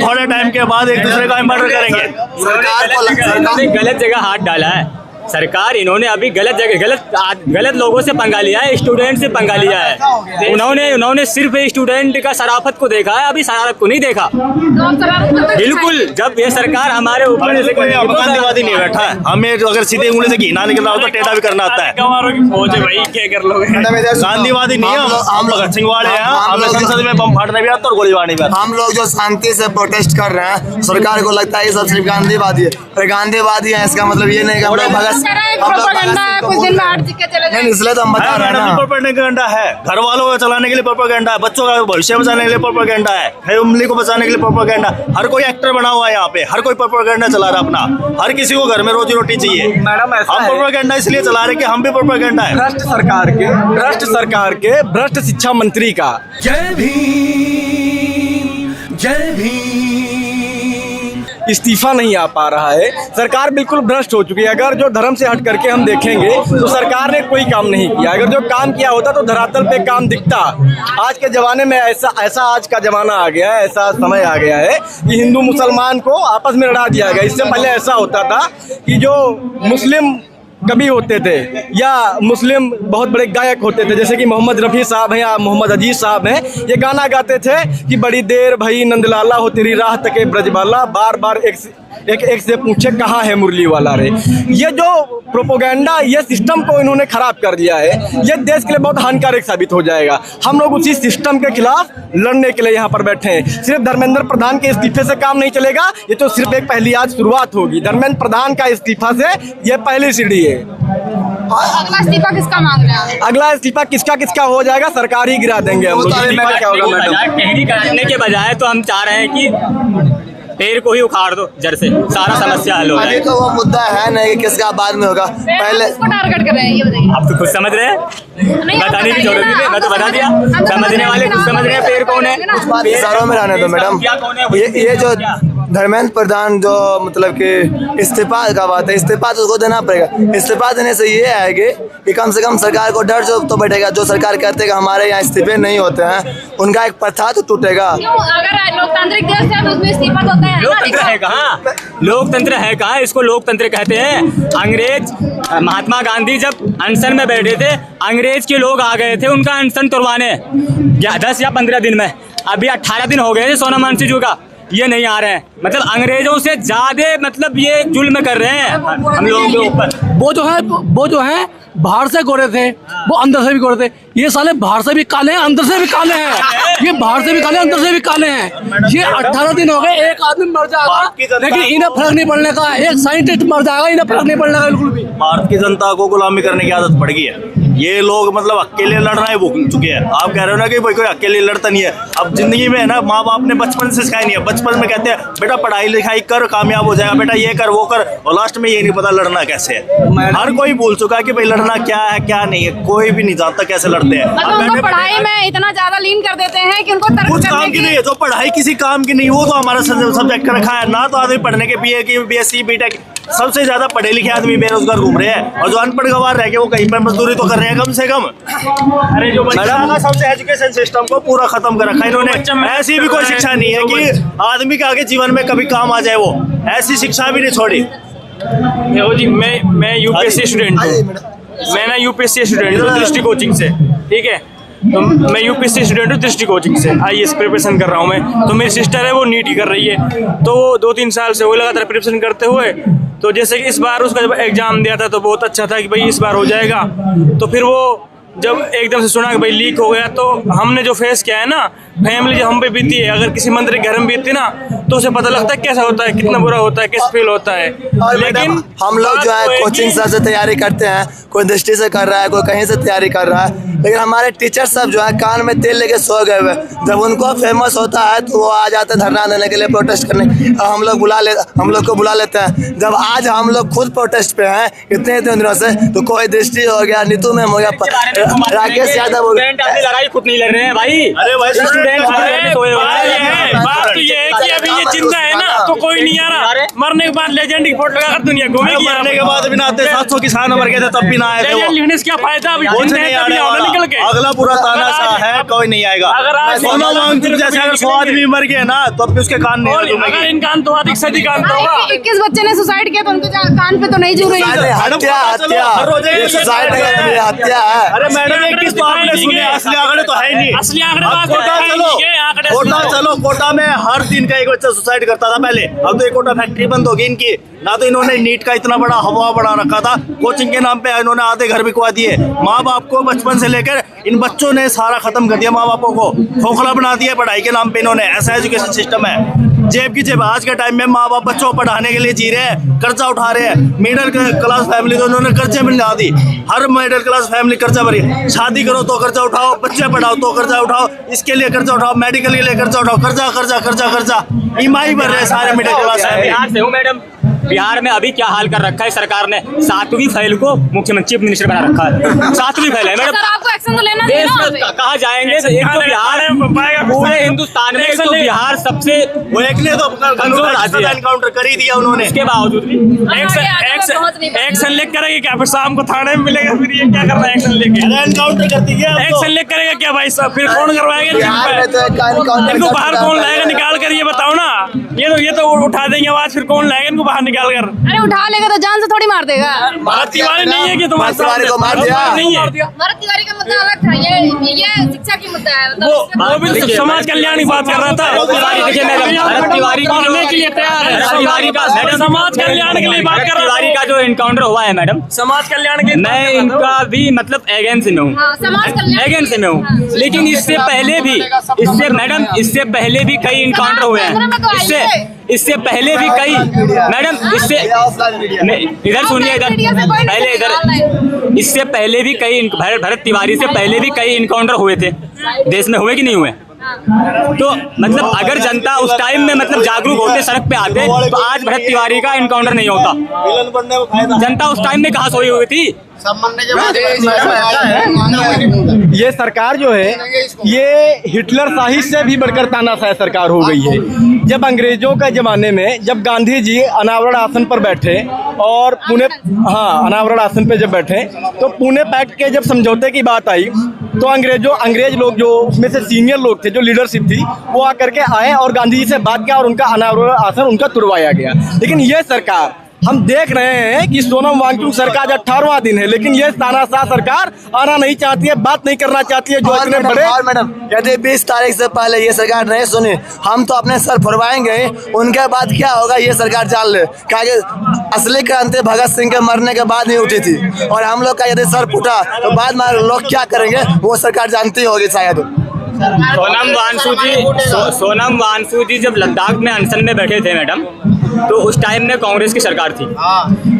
थोड़े टाइम के बाद एक दूसरे का मर्डर करेंगे। सरकार ने गलत जगह हाथ डाला है। सरकार इन्होंने अभी गलत लोगों से पंगा लिया है, स्टूडेंट से पंगा लिया है। उन्होंने सिर्फ स्टूडेंट का शराफत को देखा है, अभी शरारत को नहीं देखा। बिल्कुल, जब ये सरकार हमारे ऊपर गांधीवादी नहीं बैठा है, हमें अगर सीधे उंगली से घी ना निकल रहा हो तो टेढ़ा भी करना आता है। भाई क्या कर लोगे? गांधीवादी नहीं है हम लोग, सिंहवाड़े हैं, हमें संसद में बम फाड़ने भी आता और गोली मारने भी आता। हम लोग जो शांति से प्रोटेस्ट कर रहे हैं, सरकार को लगता है ये सब सिर्फ गांधीवादी है। अरे गांधीवादी है इसका मतलब ये नहीं कि हम लोग भगत कुछ दिन में हार जीत के चले जाएंगे। इसलिए तो हम बता रहे हैं ना, प्रोपेगेंडा है, घर वालों को चलाने के लिए प्रोपेगेंडा है, बच्चों का भविष्य बचाने के लिए प्रोपेगेंडा है, फैमिली को बचाने के लिए प्रोपेगेंडा। हर कोई एक्टर बना हुआ है यहाँ पे, हर कोई प्रोपेगेंडा चला रहा है अपना। हर किसी को घर में रोजी रोटी चाहिए। मैडम हम प्रोपेगेंडा इसलिए चला रहे कि हम भी प्रोपेगेंडा है। भ्रष्ट सरकार के भ्रष्ट शिक्षा मंत्री का जय भीम, जय भीम। इस्तीफा नहीं आ पा रहा है। सरकार बिल्कुल भ्रष्ट हो चुकी है। अगर जो धर्म से हट करके हम देखेंगे तो सरकार ने कोई काम नहीं किया। अगर जो काम किया होता तो धरातल पे काम दिखता। आज के जमाने में ऐसा आज का जमाना आ गया है, ऐसा समय आ गया है कि हिंदू मुसलमान को आपस में लड़ा दिया गया। इससे पहले ऐसा होता था कि जो मुस्लिम कवि होते थे या मुस्लिम बहुत बड़े गायक होते थे, जैसे कि मोहम्मद रफ़ी साहब हैं या मोहम्मद अजीज साहब हैं, ये गाना गाते थे कि बड़ी देर भई नंदलाला हो तेरी राह तके ब्रजबाला, बार बार एक से पूछे कहाँ है मुरली वाला रे। ये जो प्रोपोगेंडा, ये सिस्टम को इन्होंने खराब कर दिया है, ये देश के लिए बहुत हानिकारक साबित हो जाएगा। हम लोग उसी सिस्टम के खिलाफ लड़ने के लिए यहाँ पर बैठे हैं। सिर्फ धर्मेंद्र प्रधान के इस्तीफे से काम नहीं चलेगा, ये तो सिर्फ एक पहली आज शुरुआत होगी। धर्मेंद्र प्रधान का इस्तीफा से ये पहली सीढ़ी है। अगला इस्तीफा किसका मांग रहे हैं? अगला इस्तीफा किसका हो जाएगा, सरकार ही गिरा देंगे हम लोग। क्या होगा मैडम? टेहरी काटने के बजाय तो हम चाह रहे हैं कि पेड़ को ही उखाड़ दो जड़ से, सारा समस्या हल हो जाए। तो वो मुद्दा है नहीं कि किसका बाद में होगा, पहले किसको टारगेट कर रहे हैं ये बताइए। आप तो खुद समझ रहे हैं, बताने की जरूरत नहीं है, मैं तो बता दिया। समझने वाले खुद समझ रहे हैं पेड़ कौन है। शहरों में रहने दो मैडम। ये जो धर्मेंद्र प्रधान जो मतलब कि इस्तीफा का बात है, इस्तीफा तो उसको देना पड़ेगा। इस्तीफा देने से ये आएगी कि कम से कम सरकार को डर जो तो बैठेगा। जो सरकार कहते हैं कि हमारे यहाँ इस्तीफे नहीं होते हैं, उनका एक प्रथा तो टूटेगा। अगर लोकतांत्रिक देश है तो उसमें इस्तीफा तो होता है। लोकतंत्र है कहाँ? लोकतंत्र है कहाँ? इसको लोकतंत्र कहते हैं। अंग्रेज महात्मा गांधी जब अनशन में बैठे थे, अंग्रेज के लोग आ गए थे उनका अनशन तोड़वाने 10 या 15 दिन में। अभी 18 दिन हो गए थे सोना मानसी जी का, ये नहीं आ रहे हैं। मतलब अंग्रेजों से ज्यादा मतलब ये जुल्म कर रहे हैं हम लोगों के ऊपर। वो जो है बाहर से गोरे थे, वो अंदर से भी गोरे थे। ये साले बाहर से भी काले हैं, अंदर से भी काले हैं। ये बाहर से भी काले, अंदर से भी काले हैं। ये 18 दिन हो गए, एक आदमी मर जाएगा लेकिन इन्हें फर्क नहीं पड़ने का। एक साइंटिस्ट मर जाएगा, इन्हें फर्क नहीं पड़ने का बिल्कुल भी। भारत की जनता को गुलामी करने की आदत पड़ गई है। ये लोग मतलब अकेले लड़ रहे हैं, भूल चुके हैं। आप कह रहे हो ना कि कोई अकेले लड़ता नहीं है। अब जिंदगी में है ना, माँ बाप ने बचपन से सिखाया नहीं है। बचपन में कहते हैं बेटा पढ़ाई लिखाई कर, कामयाब हो जाएगा, बेटा ये कर वो कर, और लास्ट में ये नहीं पता लड़ना कैसे है। हर कोई भूल चुका है कि भाई लड़ना क्या है क्या नहीं है। कोई भी नहीं जानता कैसे लड़ते हैं। मतलब पढ़ाई में इतना ज्यादा लीन कर देते हैं कि उनको कुछ काम की नहीं है। जो पढ़ाई किसी काम की नहीं, वो तो हमारा सब्जेक्ट रखा है ना। तो आदमी पढ़ने के बीए की BSc BTech, सबसे ज्यादा पढ़े लिखे आदमी बेरोजगार घूम रहे हैं, और जो अनपढ़ गवार रह गए वो कहीं पर मजदूरी तो कर रहे हैं कम से कम। अरे जो मैडम सबसे एजुकेशन सिस्टम को पूरा खत्म कर रखा है इन्होंने। ऐसी भी कोई शिक्षा नहीं है कि आदमी के आगे जीवन में कभी काम आ जाए, वो ऐसी शिक्षा भी नहीं छोड़ी। जी मैं यूपीएससी स्टूडेंट हूँ। मैं ना यूपीएससी स्टूडेंट हूँ दृष्टि कोचिंग से, ठीक है। तो मैं यूपीएससी स्टूडेंट हूँ दृष्टि कोचिंग से, IAS प्रिपरेशन कर रहा हूँ मैं। तो मेरी सिस्टर है वो नीट ही कर रही है, तो वो 2-3 साल से वो लगातार प्रिपरेशन करते हुए, तो जैसे कि इस बार उसका जब एग्जाम दिया था तो बहुत अच्छा था कि भाई इस बार हो जाएगा। तो फिर वो जब एकदम से सुना कि भाई लीक हो गया, तो हमने जो फेस किया है ना, फैमिली जो हम पे बीती है, अगर किसी मंत्री के घर में बीतती ना तो उसे पता लगता है कैसा होता है, कितना बुरा होता है, कैसे फील होता है। लेकिन हम लोग जो है कोचिंग से तैयारी करते हैं, कोई दृष्टि से कर रहा है, कोई कहीं से तैयारी कर रहा है, लेकिन हमारे टीचर सब जो है कान में तेल लेके सो गए हुए। जब उनको फेमस होता है तो वो आ जाते हैं धरना देने के लिए, प्रोटेस्ट करने। हम लोग को बुला लेते हैं। जब आज हम लोग खुद प्रोटेस्ट पे हैं इतने दिनों से, तो कोई दृष्टि हो गया, नीतू मैम हो गया, राकेश यादव हो गया। लड़ाई खुद नहीं लड़ रहे हैं भाई। अरे भाई स्टूडेंट बात तो ये है कि अभी ये जिंदा है ना, तो कोई नहीं आ रहा, मरने के बाद लेजेंड की फोटो लगाकर दुनिया घूमेगी। मरने के बाद भी ना आते, 700 किसान मर गए थे तब भी ना आए थे वो। लेजेंड लिखने से क्या फायदा, अभी कुछ जिंदा है नहीं तभी आने आओ ना वाला। निकल के। अगला पूरा तानाशाह है, कोई नहीं आएगा। अगर आज सोनम वांगचुक जैसे अगर 100 आदमी मर गए ना तब भी उसके कान नहीं और अगर झूमेंगे। इनका अंत हुआ तो 1 अंत होगा। 21 बच्चे ने सुसाइड किया तो उनके कान पे तो नहीं झूल रही है। हत्या हत्या, ये सुसाइड नहीं, हत्या है। अरे मैडम 21 तो आपने सुने, असली आंकड़े तो है ही नहीं। असली आंकड़े अब बात कोटा है, चलो, आंकड़े कोटा सुनो। चलो, कोटा में हर दिन का एक बच्चा सुसाइड करता था पहले। अब तो ये कोटा फैक्ट्री बंद होगी इनकी। ना तो इन्होंने नीट का इतना बड़ा हवा बढ़ा रखा था, कोचिंग के नाम पे इन्होंने आधे घर बिकवा दिए। माँ बाप को बचपन से लेकर इन बच्चों ने सारा खत्म कर दिया, माँ बापों को खोखला बना दिया पढ़ाई के नाम पे इन्होंने। ऐसा एजुकेशन सिस्टम है, जेब की जेब। आज के टाइम में माँ बाप बच्चों को पढ़ाने के लिए जी रहे हैं, कर्जा उठा रहे हैं। मिडिल क्लास फैमिली तो उन्होंने कर्जे में ला दी, हर मिडिल क्लास फैमिली कर्जा भरी। शादी करो तो कर्जा उठाओ, बच्चे पढ़ाओ तो कर्जा उठाओ, इसके लिए कर्जा उठाओ, मेडिकल के लिए कर्जा उठाओ, कर्जा कर्जा कर्जा कर्जा ईएमआई भर रहे हैं सारे मिडिल क्लास फैमिली। बिहार से हूँ मैडम। बिहार में अभी क्या हाल कर रखा है सरकार ने, 7वीं फेल को मुख्यमंत्री चीफ मिनिस्टर बना रखा है। 7वीं फेल है मैडम। सर आपको एक्शन तो लेना देश चाहिए में ना। कहाँ जाएंगे, एक तो बिहार, पूरे हिंदुस्तान में एक तो बिहार सबसे वो एक ने तो कमजोर राज्य है। एनकाउंटर कर ही दिया उन्होंने। इसके बावजूद भी एक्शन लेकर करेगा क्या, फिर शाम को थाने में मिलेगा, फिर ये क्या करना है एक्शन लेके। एनकाउंटर कर दिया अब तो। एक्शन लेकर करेगा क्या भाई साहब, फिर कौन करवाएगा बिहार में तो एक एनकाउंटर इनको कर बाहर चुका कौन है। लाएगा निकाल कर, ये बताओ ना। ये तो उठा देंगे आवाज, फिर कौन लाएगा इनको बाहर निकाल कर। अरे उठा लेगा तो जान से थोड़ी मार देगा। भारत तिवारी नहीं है कि तुम्हारे भारत तिवारी को मार दिया। नहीं है भरत तिवारी का मुद्दा अलग था, ये शिक्षा की मुद्दा है। वो भी समाज कल्याण की बात कर रहा था। देखिए मैडम, भरत तिवारी की मारने के लिए तैयार है। भरत तिवारी का मैडम, समाज कल्याण के लिए बात भरत कर रहा तिवारी था। का जो एनकाउंटर हुआ है मैडम, समाज कल्याण के लिए बात मैं कर रहा था। इनका भी मतलब अगेंस्ट में हूँ, हाँ, समाज कल्याण अगेंस्ट में हूँ। लेकिन इससे पहले भी, इससे मैडम इससे पहले भी कई इनकाउंटर हुए हैं। इससे पहले भी कई मैडम, इससे नहीं, इधर सुनिए, इधर पहले इधर, इससे पहले भी कई भरत तिवारी से पहले भी कई इनकाउंटर हुए थे देश में, हुए कि नहीं हुए? तो मतलब अगर जनता उस टाइम में मतलब जागरूक होते, सड़क पे आते, तो आज भरत तिवारी का इनकाउंटर नहीं होता। विलन बनने में फायदा। जनता उस टाइम में कहाँ सोई हुई थी? ये सरकार जो है ये हिटलर शाही से भी बढ़कर तानाशाह सरकार हो गई है। जब अंग्रेजों के ज़माने में जब गांधी जी अनावरण आसन पर बैठे और पुणे, हाँ अनावरण आसन पे जब बैठे तो पुणे पैक्ट के जब समझौते की बात आई तो अंग्रेज लोग जो उसमें से सीनियर लोग थे, जो लीडरशिप थी, वो आकर के आए और गांधी जी से बात किया और उनका अनावरण आसन उनका तुड़वाया गया। लेकिन ये सरकार, हम देख रहे हैं कि सोनम वांगचुक सरकार 18वां दिन है, लेकिन ये तानाशाह सरकार आना नहीं चाहती है, बात नहीं करना चाहती है। जो इतने बड़े और मैडम, यदि 20 तारीख से पहले ये सरकार नहीं सुनी, हम तो अपने सर फुरवाएंगे। उनके बाद क्या होगा ये सरकार जान ले, क्या असली क्रांति भगत सिंह के मरने के बाद ही उठी थी। और हम लोग का यदि सर फूटा तो बाद में लोग क्या करेंगे वो सरकार जानती होगी शायद। सोनम वांगचुक जी जब लद्दाख में अनशन में बैठे थे मैडम, तो उस टाइम में कांग्रेस की सरकार थी।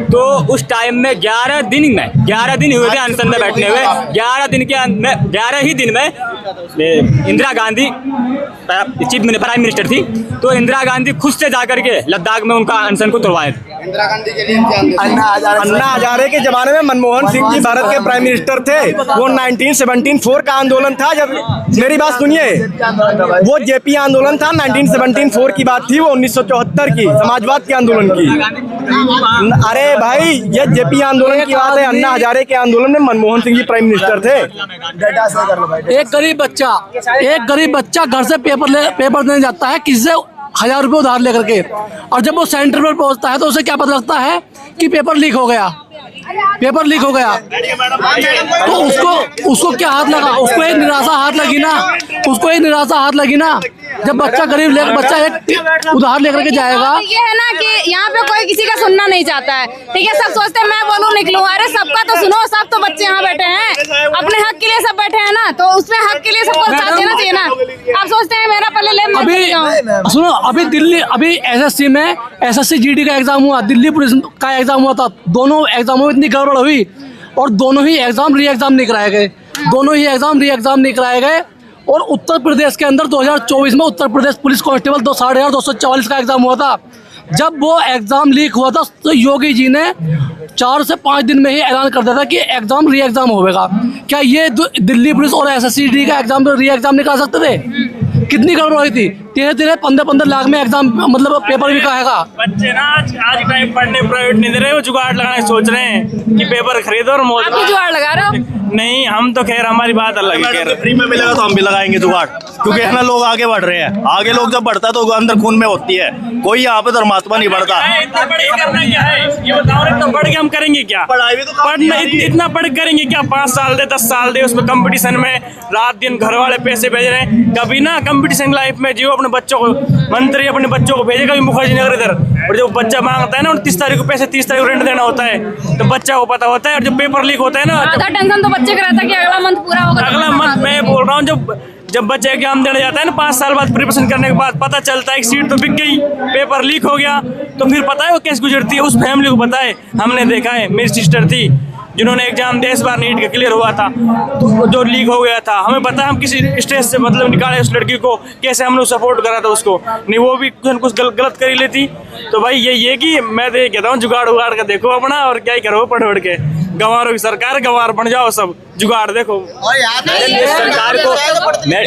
तो उस टाइम में 11 दिन हुए थे अनशन में बैठने हुए। 11 ही दिन में इंदिरा गांधी प्राइम मिनिस्टर थी, तो इंदिरा गांधी खुद से जाकर के लद्दाख में उनका अनशन को तोड़वाए थे। अन्ना हजारे के जमाने में मनमोहन सिंह जी भारत के प्राइम मिनिस्टर थे। वो 1974 का आंदोलन था। जब मेरी बात सुनिए, वो जेपी आंदोलन था, 1974 की बात थी, वो 1974 की समाजवाद के आंदोलन की। अरे भाई, ये जेपी आंदोलन की बात है। अन्ना हजारे के आंदोलन में मनमोहन सिंह जी प्राइम मिनिस्टर थे। एक गरीब बच्चा घर से पेपर देने जाता है किसी से 1000 रुपये उधार लेकर के, और जब वो सेंटर पर पहुंचता है तो उसे क्या पता लगता है कि पेपर लीक हो गया। तो उसको क्या हाथ लगा? उसको एक निराशा हाथ लगी ना। जब बच्चा गरीब लेकर बच्चा एक उधार लेकर के जाएगा। ये है ना कि यहाँ पे कोई किसी का सुनना नहीं चाहता है, ठीक है। सब सोचते हैं मैं बोलूँ निकलूँ, अरे सबका तो सुनो। सब तो बच्चे यहाँ बैठे हैं, अपने हक के लिए सब बैठे हैं ना, तो उसमें हक के लिए सबको साथ देना चाहिए ना। आप सोचते हैं मेरा पहले ले, अभी सुनो, अभी एसएससी जीडी का एग्जाम हुआ, दिल्ली पुलिस का एग्जाम हुआ था। दोनों एग्जामों में इतनी गड़बड़ हुई और दोनों ही एग्जाम री एग्जाम नहीं कराए गए। और उत्तर प्रदेश के अंदर 2024 में उत्तर प्रदेश पुलिस कांस्टेबल 244 का एग्जाम हुआ था। जब वो एग्जाम लीक हुआ था तो योगी जी ने 4 से 5 दिन में ही ऐलान कर दिया था कि एग्जाम री एग्जाम होगा। क्या ये दिल्ली पुलिस और एसएससी का एग्जाम री एग्जाम नहीं करा सकते थे? कितनी गड़बड़ हुई थी, 13-15 लाख में एग्जाम मतलब पेपर भी कहेगा। बच्चे ना आज टाइम पढ़ने प्राइवेट नहीं दे रहे, वो जुगाड़ लगाने सोच रहे हैं कि पेपर खरीदो और मौज। आप भी जुगाड़ लगा रहे हो? नहीं, हम तो खैर हमारी बात अलग है। फ्री में मिलेगा तो हम भी लगाएंगे जुगाड़, क्योंकि है ना लोग आगे बढ़ रहे हैं। आगे लोग जब बढ़ता है तो अंदर खून में होती है, कोई यहाँ पे धर्मात्मा नहीं बढ़ता। इतना पढ़ के करना क्या है ये बताओ ना, इतना पढ़ के हम करेंगे क्या? पढ़ाई भी तो पढ़ना इतना पढ़ करेंगे क्या? 5 साल दे 10 साल दे उसमें कंपटीशन में रात दिन घर वाले पैसे भेज रहे हैं। कभी ना कंपटीशन लाइफ में जो अपने बच्चों को मंत्री अपने बच्चों को भेजे, कभी मुखर्जी नगर इधर, और जब बच्चा मांगता है ना 29 तारीख को पैसे 30 तारीख को रेंट देना होता है, तो बच्चा को पता होता है। और जब पेपर लीक होता है ना, आधा टेंशन तो बच्चे का रहता है कि अगला मंथ पूरा होगा। अगला मंथ मैं बोल रहा हूँ, जब बच्चा एग्जाम देने जाता है ना 5 साल बाद प्रिपरेशन करने के बाद पता चलता है कि सीट तो बिक गई, पेपर लीक हो गया, तो फिर पता है वो कैसे गुजरती है उस फैमिली को पता है। हमने देखा है, मेरी सिस्टर थी जिन्होंने एग्जाम दिया, इस बार नीट का क्लियर हुआ था, तो जो लीक हो गया था, हमें पता है हम किसी स्टेज से मतलब निकाले उस लड़की को, कैसे हमने सपोर्ट करा था उसको। नहीं वो भी कुछ गलत कर ही लेती। तो भाई ये कि मैं तो ये कहता हूँ जुगाड़ उगाड़ का देखो अपना, और क्या ही करो पढ़ पढ़ के। गंवारों की सरकार, गंवार बन जाओ सब, जुगाड़ देखो।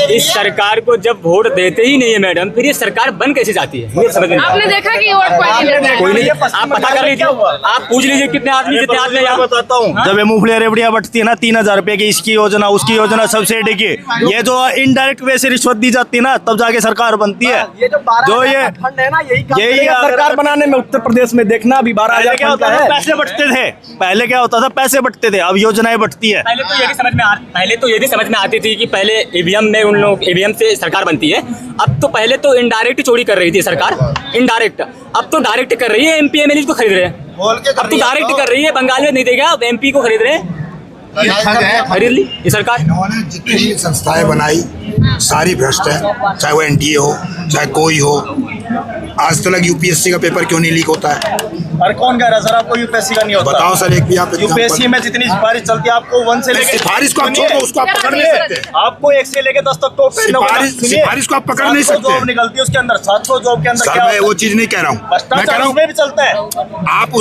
इस सरकार को जब वोट देते ही नहीं है मैडम, फिर ये सरकार बन कैसे जाती है? ये समझ में आपने देखा कि वोट कोई नहीं। आप पता कर लीजिए, आप पूछ लीजिए कितने आदमी जितने आदमी यहाँ। बताता हूँ, जब ये मूंगफली रेवड़ियाँ बटती है ना 3000 रुपए की, इसकी योजना उसकी योजना सब्सिडी की, ये जो इनडायरेक्ट वे से रिश्वत दी जाती है ना, तब जाके सरकार बनती है। जो ये फंड है ना, यही अगर सरकार बनाने में उत्तर प्रदेश में देखना अभी 12,000 क्या होता था, पैसे बटते थे। पहले क्या होता था, पैसे बटते थे, अब योजनाएं बटती है। पहले तो ये भी समझ में आती थी कि पहले ईवीएम में उन लोग ईवीएम से सरकार बनती है। अब तो पहले तो इनडायरेक्ट चोरी कर रही थी सरकार, इनडायरेक्ट। अब तो डायरेक्ट कर रही है, एमपी एमएलए को खरीद रहे हैं। अब तो डायरेक्ट कर रही है, बंगाल में नहीं देगा, अब एमपी को खरीद रहे हैं। खरीद ली ये सरकार। इन्होंने जितनी संस्थाएं बनाई सारी भ्रष्ट है, चाहे वो एनडीए हो चाहे कोई हो। आज तक यूपीएससी का पेपर क्यों नहीं लीक होता है? और कौन कह रहा है सर आपको यूपीएससी का नहीं होता? बताओ सर, एक भी आप यूपीएससी में जितनी सिफारिश चलती है आपको 1 से लेके सिफारिश को आप छोड़ दो, उसको आप पकड़ नहीं सकते। आपको 1 से लेके 10 तक तो सिफारिश को आप पकड़ नहीं सकते। जॉब निकलती है उसके अंदर, 700 जॉब के अंदर सर क्या मैं वो चीज नहीं कह रहा हूँ, मैं कह रहा हूँ भी चलता है। आप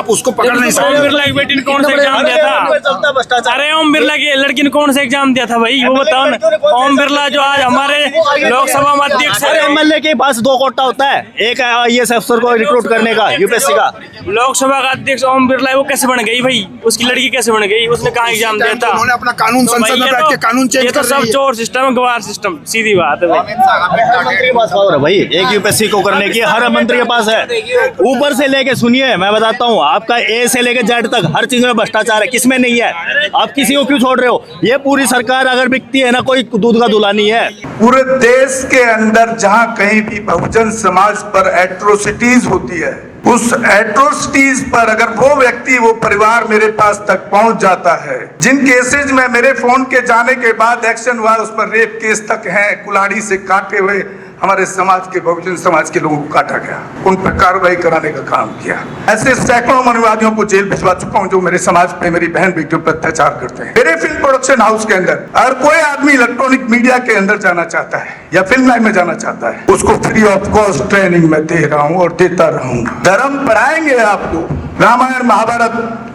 उसको पकड़ नहीं ओम सकते। बिरला की बेटी ने कौन सा एग्जाम दिया था? चलता है भ्रष्टाचार। अरे ओम बिरला की लड़की ने कौन सा एग्जाम दिया था भाई, वो बताओ ना। ओम बिरला जो आज हमारे लोकसभा में अध्यक्ष है। एमएलए के पास 2 कोटा होता है, एक आईएएस अफसर को रिक्रूट करने का, यूपीएससी का। लोकसभा का अध्यक्ष ओम बिरला, वो कैसे बन गई भाई? उसकी लड़की कैसे बन गई? उसने कहाँ एग्जाम दिया था? उन्होंने अपना कानून संसद में बैठ के कानून चेंज ये तो कर सब रही है। चोर सिस्टम है, गवार सिस्टम, सीधी बात है भाई। मंत्री के पास पावर है भाई, एक यूपीएससी को करने की हर मंत्री के पास है। ऊपर से लेके सुनिए, मैं बताता हूँ, आपका ए से लेके जेड तक हर चीज में भ्रष्टाचार है। किसमें नहीं है? आप किसी को क्यों छोड़ रहे हो? ये पूरी सरकार अगर बिकती है ना, कोई दूध का दूल्हा नहीं है। पूरे देश के अंदर जहां कहीं भी बहुजन समाज पर एट्रोसिटीज होती है, उस एट्रोसिटीज पर अगर वो व्यक्ति, वो परिवार मेरे पास तक पहुंच जाता है, जिन केसेज में मेरे फोन के जाने के बाद एक्शन हुआ, उस पर रेप केस तक है, कुल्हाड़ी से काटे हुए हमारे समाज के, बहुजन समाज के लोगों को काटा गया, उन पर कार्रवाई कराने का काम किया। ऐसे सैकड़ों मनुवादियों को जेल भिजवा चुका हूं जो मेरे समाज पे, मेरी बहन बेटियों पर अत्याचार करते हैं। मेरे फिल्म प्रोडक्शन हाउस के अंदर अगर कोई आदमी इलेक्ट्रॉनिक मीडिया के अंदर जाना चाहता है या फिल्म लाइन में जाना चाहता है, उसको फ्री ऑफ कॉस्ट ट्रेनिंग में दे रहा हूँ और देता रहूंगा। धर्म पढ़ाएंगे आपको, रामायण महाभारत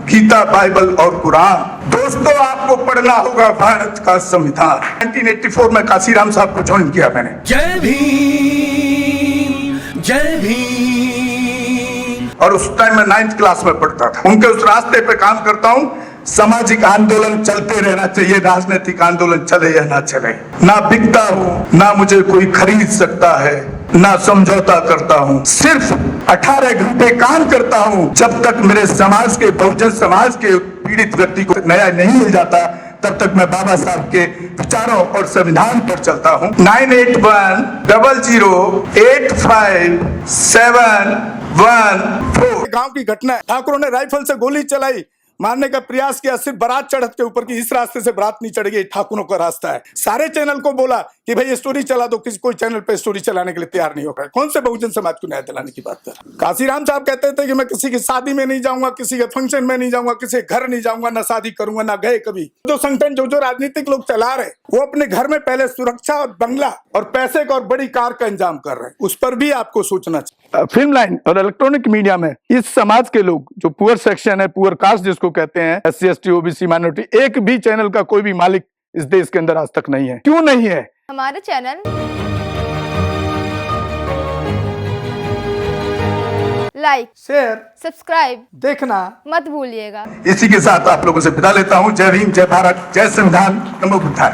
गीता बाइबल और कुरान। दोस्तों आपको पढ़ना होगा भारत का संविधान। 1984 में काशीराम साहब को ज्वाइन किया मैंने। जय भीम, जय भीम। और उस टाइम में 9th क्लास में पढ़ता था। उनके उस रास्ते पे काम करता हूँ। सामाजिक आंदोलन चलते रहना चाहिए, राजनीतिक आंदोलन चले या ना चले। ना बिकता हूँ, ना मुझे कोई खरीद सकता है, ना समझौता करता हूँ। सिर्फ 18 घंटे काम करता हूँ। जब तक मेरे समाज के, बहुजन समाज के पीड़ित व्यक्ति को न्याय नहीं मिल जाता, तब तक मैं बाबा साहब के विचारों और संविधान पर चलता हूँ। 9810085714। गांव की घटना है, ठाकुरों ने राइफल से गोली चलाई, मारने का प्रयास किया, सिर्फ बारात चढ़त के ऊपर की, इस रास्ते से बारात नहीं चढ़ेगी, ठाकुरों का रास्ता है। सारे चैनल को बोला कि भाई स्टोरी चला दो, किसी कोई चैनल पे स्टोरी चलाने के लिए तैयार नहीं होगा। कौन से बहुजन समाज को न्याय दिलाने की बात कर? काशीराम साहब कहते थे कि मैं किसी की शादी में नहीं जाऊंगा, किसी के फंक्शन में नहीं जाऊंगा, किसी के घर नहीं जाऊंगा, ना शादी करूंगा, ना गए कभी। जो संगठन जो राजनीतिक लोग चला रहे, वो अपने घर में पहले सुरक्षा और बंगला और पैसे का और बड़ी कार का इंतजाम कर रहे हैं। उस पर भी आपको सोचना चाहिए। फिल्म लाइन और इलेक्ट्रॉनिक मीडिया में इस समाज के लोग, जो पुअर सेक्शन है, पुअर कास्ट जिसको कहते हैं, SC ST OBC माइनॉरिटी, एक भी चैनल का कोई भी मालिक इस देश के अंदर आज तक नहीं है। क्यों नहीं है? हमारे चैनल लाइक, शेयर, सब्सक्राइब देखना मत भूलिएगा। इसी के साथ आप लोगों से विदा लेता हूं। जय भीम, जय भारत, जय संविधान, नमो बुद्धाय।